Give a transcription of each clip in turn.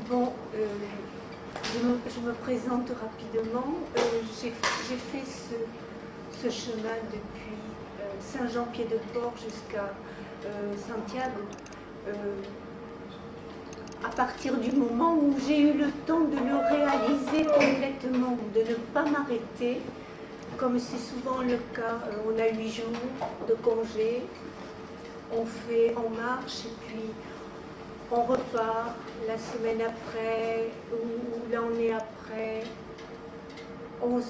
Bon, je me présente rapidement. J'ai fait ce chemin depuis Saint-Jean-Pied-de-Port jusqu'à Santiago. À partir du moment où j'ai eu le temps de le réaliser complètement, de ne pas m'arrêter, comme c'est souvent le cas, on a 8 jours de congé, on marche et puis on repart la semaine après, ou l'année après, on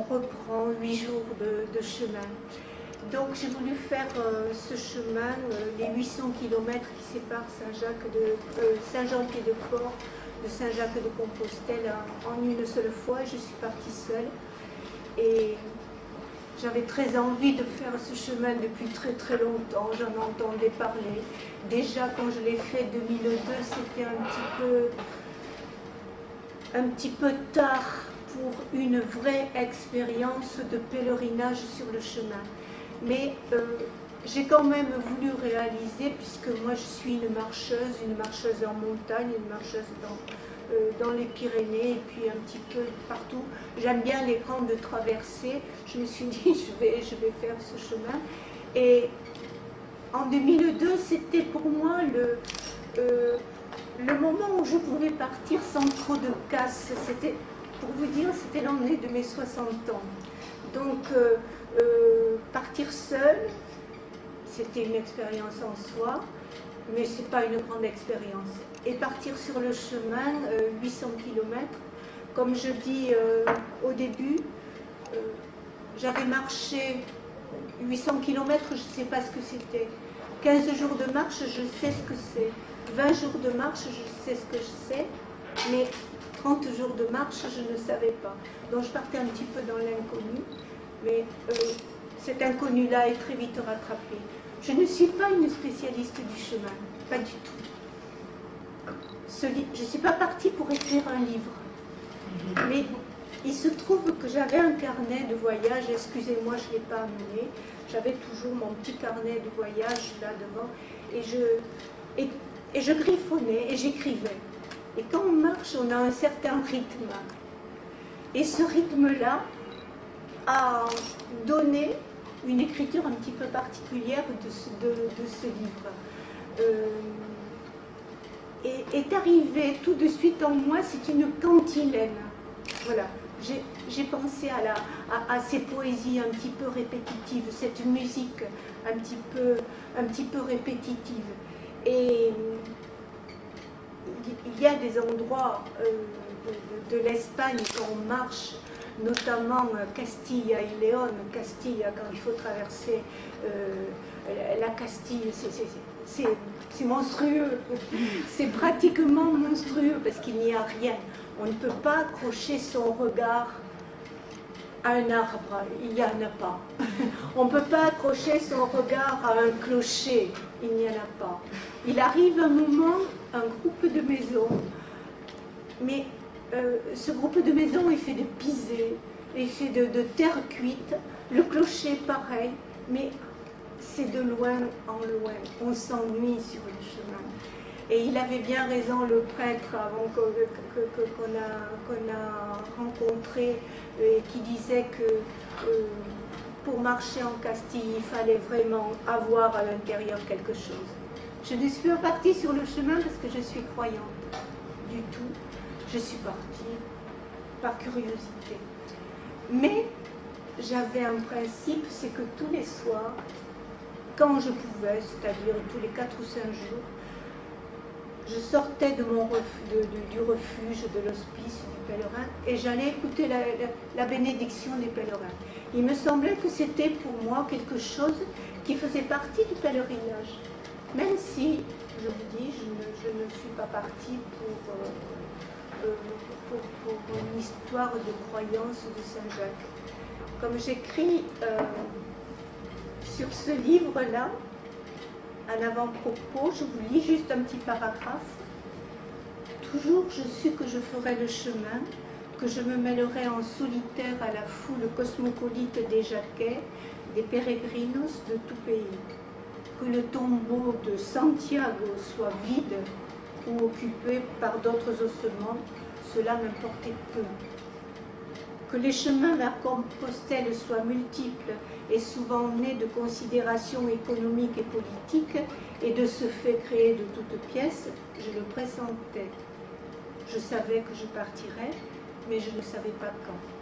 reprend 8 jours de chemin. Donc j'ai voulu faire ce chemin, les 800 km qui séparent Saint-Jean-Pied-de-Port de Saint-Jacques-de-Compostelle en une seule fois. Je suis partie seule et j'avais très envie de faire ce chemin depuis très très longtemps. J'en entendais parler. Déjà quand je l'ai fait 2002, c'était un petit peu tard pour une vraie expérience de pèlerinage sur le chemin. Mais j'ai quand même voulu réaliser, puisque moi je suis une marcheuse en montagne, une marcheuse dans les Pyrénées et puis un petit peu partout. J'aime bien les grandes traversées. Je me suis dit je vais faire ce chemin. Et en 2002, c'était pour moi le moment où je pouvais partir sans trop de casse. C'était, pour vous dire, c'était l'année de mes 60 ans. Donc partir seule, c'était une expérience en soi, mais ce n'est pas une grande expérience. Et partir sur le chemin, 800 km, comme je dis au début, j'avais marché 800 km, je ne sais pas ce que c'était. 15 jours de marche, je sais ce que c'est. 20 jours de marche, je sais ce que je sais. Mais 30 jours de marche, je ne savais pas. Donc je partais un petit peu dans l'inconnu. Mais cet inconnu-là est très vite rattrapé. Je ne suis pas une spécialiste du chemin, pas du tout. Je ne suis pas partie pour écrire un livre. Mais il se trouve que j'avais un carnet de voyage, excusez-moi, je ne l'ai pas amené. J'avais toujours mon petit carnet de voyage là devant. Et je griffonnais et j'écrivais. Et quand on marche, on a un certain rythme. Et ce rythme-là a donné une écriture un petit peu particulière de ce livre. Est arrivé tout de suite en moi, c'est une cantilène. Voilà, j'ai pensé à ces poésies un petit peu répétitives, cette musique un petit peu répétitive. Et il y a des endroits de l'Espagne quand on marche, notamment Castilla et Léon, Castilla, quand il faut traverser la Castille, c'est monstrueux, c'est pratiquement monstrueux parce qu'il n'y a rien. On ne peut pas accrocher son regard à un arbre, il n'y en a pas. On ne peut pas accrocher son regard à un clocher, il n'y en a pas. Il arrive un moment, un groupe de maisons, mais ce groupe de maisons est fait de pisé, est fait de terre cuite, le clocher pareil, mais c'est de loin en loin, on s'ennuie sur le chemin. Et il avait bien raison, le prêtre, avant qu'on a rencontré, qui disait que pour marcher en Castille, il fallait vraiment avoir à l'intérieur quelque chose. Je ne suis pas partie sur le chemin parce que je suis croyante, du tout. Je suis partie par curiosité. Mais j'avais un principe, c'est que tous les soirs, quand je pouvais, c'est-à-dire tous les 4 ou 5 jours, je sortais du refuge, de l'hospice, du pèlerin, et j'allais écouter la bénédiction des pèlerins. Il me semblait que c'était pour moi quelque chose qui faisait partie du pèlerinage. Même si, je vous dis, je ne suis pas partie pour une histoire de croyance de Saint-Jacques. Comme j'écris sur ce livre-là, un avant-propos, je vous lis juste un petit paragraphe. Toujours je sus que je ferais le chemin, que je me mêlerais en solitaire à la foule cosmopolite des Jacquais, des peregrinos de tout pays. Que le tombeau de Santiago soit vide, ou occupés par d'autres ossements, cela m'importait peu. Que les chemins vers Compostelle soient multiples et souvent nés de considérations économiques et politiques, et de ce fait créés de toutes pièces, je le pressentais. Je savais que je partirais, mais je ne savais pas quand.